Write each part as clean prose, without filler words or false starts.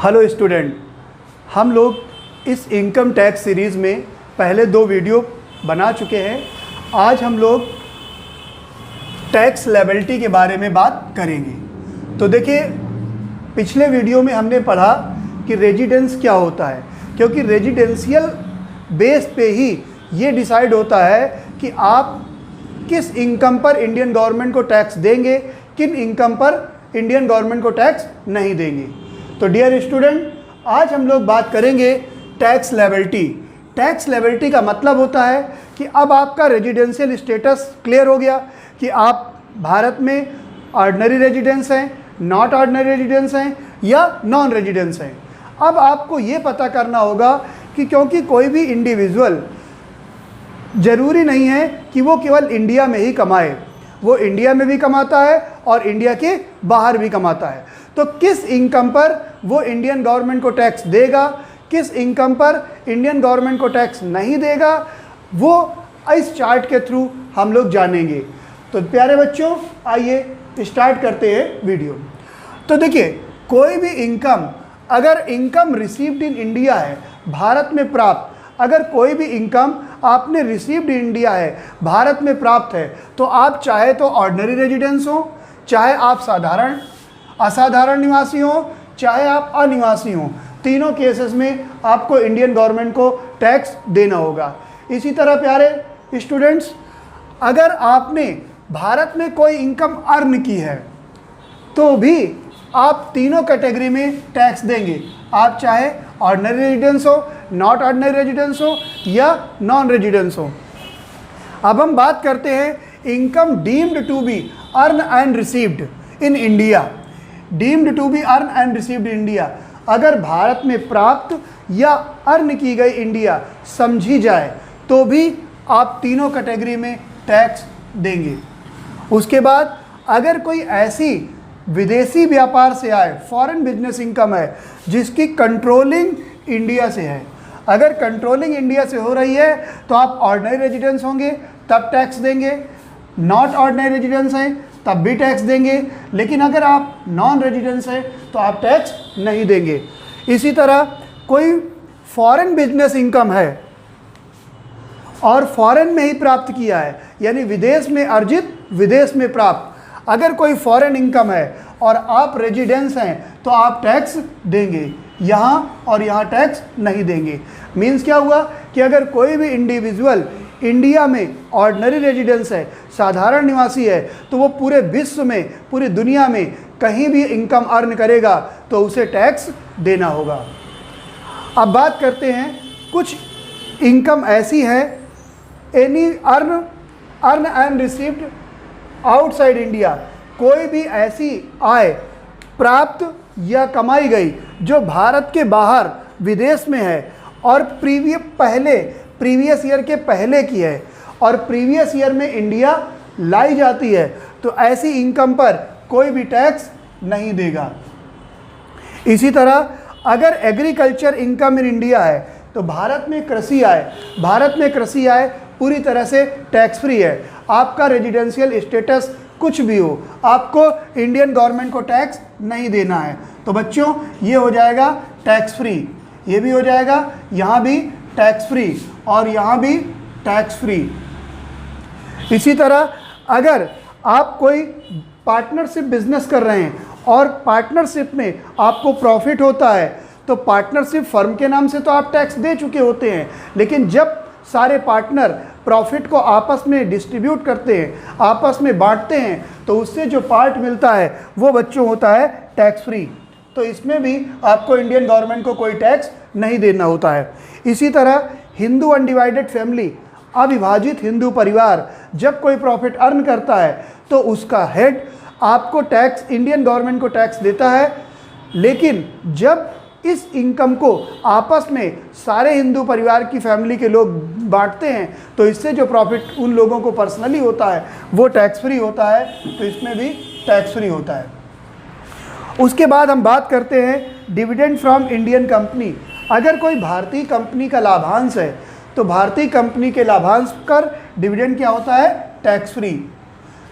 Hello student, हम लोग इस इनकम टैक्स सीरीज़ में पहले 2 वीडियो बना चुके हैं। आज हम लोग टैक्स लायबिलिटी के बारे में बात करेंगे। तो देखिए, पिछले वीडियो में हमने पढ़ा कि रेजिडेंस क्या होता है, क्योंकि रेजिडेंशियल बेस पे ही ये डिसाइड होता है कि आप किस इनकम पर इंडियन गवर्नमेंट को टैक्स देंगे, किन इनकम पर इंडियन गवर्नमेंट को टैक्स नहीं देंगे। तो डियर स्टूडेंट, आज हम लोग बात करेंगे टैक्स लायबिलिटी। टैक्स लायबिलिटी का मतलब होता है कि अब आपका रेजिडेंशियल स्टेटस क्लियर हो गया कि आप भारत में ऑर्डिनरी रेजिडेंस हैं, नॉट ऑर्डिनरी रेजिडेंस हैं या नॉन रेजिडेंस हैं। अब आपको ये पता करना होगा कि क्योंकि कोई भी इंडिविजुअल ज़रूरी नहीं है कि वो केवल इंडिया में ही कमाए, वो इंडिया में भी कमाता है और इंडिया के बाहर भी कमाता है। तो किस इनकम पर वो इंडियन गवर्नमेंट को टैक्स देगा, किस इनकम पर इंडियन गवर्नमेंट को टैक्स नहीं देगा, वो इस चार्ट के थ्रू हम लोग जानेंगे। तो प्यारे बच्चों, आइए स्टार्ट करते हैं वीडियो। तो देखिए, कोई भी इनकम, अगर इनकम रिसीव्ड इन इंडिया है, भारत में प्राप्त, अगर कोई भी इनकम आपने रिसीव्ड इन इंडिया है, भारत में प्राप्त है, तो आप चाहे तो ऑर्डिनरी रेजिडेंस हो, चाहे आप असाधारण निवासी हो, चाहे आप अनिवासी हो, तीनों केसेस में आपको इंडियन गवर्नमेंट को टैक्स देना होगा। इसी तरह प्यारे स्टूडेंट्स, अगर आपने भारत में कोई इनकम अर्न की है तो भी आप तीनों कैटेगरी में टैक्स देंगे। आप चाहे ऑर्डिनरी रेजिडेंस हो, नॉट ऑर्डिनरी रेजिडेंस हो या नॉन रेजिडेंस हो। अब हम बात करते हैं income deemed to be earn and received in India. Deemed to be earn and received in India, अगर भारत में प्राप्त या अर्न की गई इंडिया समझी जाए तो भी आप तीनों कैटेगरी में टैक्स देंगे। उसके बाद अगर कोई ऐसी विदेशी व्यापार से आए, फॉरेन बिजनेस इनकम है जिसकी कंट्रोलिंग इंडिया से है, अगर कंट्रोलिंग इंडिया से हो रही है तो आप ऑर्डिनरी रेजिडेंस होंगे तब टैक्स देंगे, नॉट ऑर्डिनरी रेजिडेंस हैं तब भी टैक्स देंगे, लेकिन अगर आप नॉन रेजिडेंस हैं तो आप टैक्स नहीं देंगे। इसी तरह कोई फॉरेन बिजनेस इनकम है और फॉरेन में ही प्राप्त किया है, यानी विदेश में अर्जित, विदेश में प्राप्त, अगर कोई फॉरेन इनकम है और आप रेजिडेंस हैं तो आप टैक्स देंगे, यहाँ और यहाँ टैक्स नहीं देंगे। मीन्स क्या हुआ कि अगर कोई भी इंडिविजुअल इंडिया में ऑर्डिनरी रेजिडेंस है, साधारण निवासी है, तो वो पूरे विश्व में, पूरी दुनिया में कहीं भी इनकम अर्न करेगा तो उसे टैक्स देना होगा। अब बात करते हैं, कुछ इनकम ऐसी है, any earn and received outside India, कोई भी ऐसी आय प्राप्त या कमाई गई जो भारत के बाहर विदेश में है और प्रीवियस ईयर के पहले की है और प्रीवियस ईयर में इंडिया लाई जाती है, तो ऐसी इनकम पर कोई भी टैक्स नहीं देगा। इसी तरह अगर एग्रीकल्चर इनकम इन इंडिया है तो भारत में कृषि आय पूरी तरह से टैक्स फ्री है। आपका रेजिडेंशियल स्टेटस कुछ भी हो, आपको इंडियन गवर्नमेंट को टैक्स नहीं देना है। तो बच्चों, ये हो जाएगा टैक्स फ्री, ये भी हो जाएगा, यहाँ भी टैक्स फ्री और यहाँ भी टैक्स फ्री। इसी तरह अगर आप कोई पार्टनरशिप बिजनेस कर रहे हैं और पार्टनरशिप में आपको प्रॉफिट होता है तो पार्टनरशिप फर्म के नाम से तो आप टैक्स दे चुके होते हैं, लेकिन जब सारे पार्टनर प्रॉफिट को आपस में डिस्ट्रीब्यूट करते हैं, आपस में बांटते हैं, तो उससे जो पार्ट मिलता है वो बच्चों होता है टैक्स फ्री। तो इसमें भी आपको इंडियन गवर्नमेंट को कोई टैक्स नहीं देना होता है। इसी तरह हिंदू अनडिवाइडेड फैमिली, अविभाजित हिंदू परिवार, जब कोई प्रॉफिट अर्न करता है तो उसका हेड आपको टैक्स, इंडियन गवर्नमेंट को टैक्स देता है, लेकिन जब इस इनकम को आपस में सारे हिंदू परिवार की फैमिली के लोग बांटते हैं तो इससे जो प्रॉफिट उन लोगों को पर्सनली होता है वो टैक्स फ्री होता है, तो इसमें भी टैक्स फ्री होता है। उसके बाद हम बात करते हैं डिविडेंड फ्रॉम इंडियन कंपनी। अगर कोई भारतीय कंपनी का लाभांश है तो भारतीय कंपनी के लाभांश कर डिविडेंड क्या होता है, टैक्स फ्री।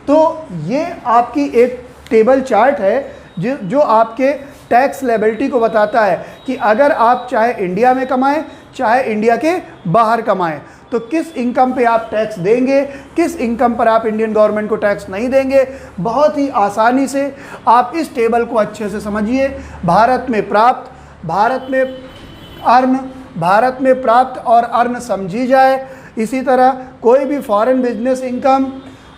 तो ये आपकी एक टेबल चार्ट है जो आपके टैक्स लेबिलिटी को बताता है कि अगर आप चाहे इंडिया में कमाएं चाहे इंडिया के बाहर कमाएं तो किस इनकम पे आप टैक्स देंगे, किस इनकम पर आप इंडियन गवर्नमेंट को टैक्स नहीं देंगे। बहुत ही आसानी से आप इस टेबल को अच्छे से समझिए। भारत में प्राप्त, भारत में अर्न, भारत में प्राप्त और अर्न समझी जाए। इसी तरह कोई भी फॉरेन बिजनेस इनकम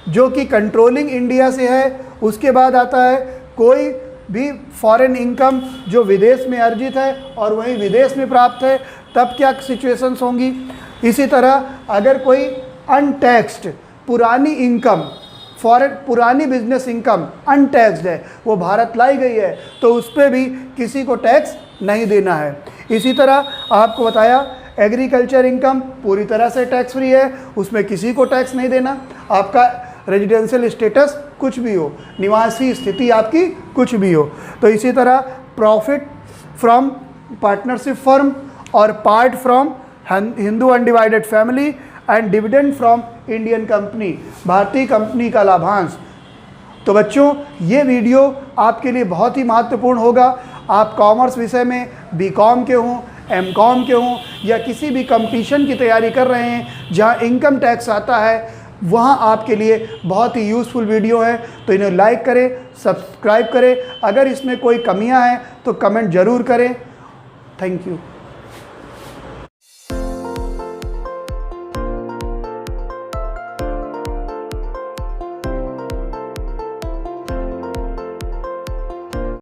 जो कि कंट्रोलिंग इंडिया से है, उसके बाद आता है कोई भी फॉरेन इनकम जो विदेश में अर्जित है और वहीं विदेश में प्राप्त है, तब क्या सिचुएशंस होंगी। इसी तरह अगर कोई अनटैक्स्ड पुरानी इनकम, फॉरेन पुरानी बिजनेस इनकम अनटैक्स्ड है, वो भारत लाई गई है, तो उस पर भी किसी को टैक्स नहीं देना है। इसी तरह आपको बताया एग्रीकल्चर इनकम पूरी तरह से टैक्स फ्री है, उसमें किसी को टैक्स नहीं देना। आपका रेजिडेंशियल स्टेटस कुछ भी हो, निवासी स्थिति आपकी कुछ भी हो। तो इसी तरह प्रॉफिट फ्रॉम पार्टनरशिप फर्म और part from Hindu undivided family and dividend from Indian company, भारतीय कंपनी का लाभांश। तो बच्चों ये वीडियो आपके लिए बहुत ही महत्वपूर्ण होगा। आप कॉमर्स विषय में बीकॉम के हों, एमकॉम के हों या किसी भी कंपटीशन की तैयारी कर रहे हैं जहां इनकम टैक्स आता है, वहां आपके लिए बहुत ही यूज़फुल वीडियो है। तो इन्हें लाइक करें, सब्सक्राइब करें। अगर इसमें कोई कमियां हैं तो कमेंट ज़रूर करें। Thank you.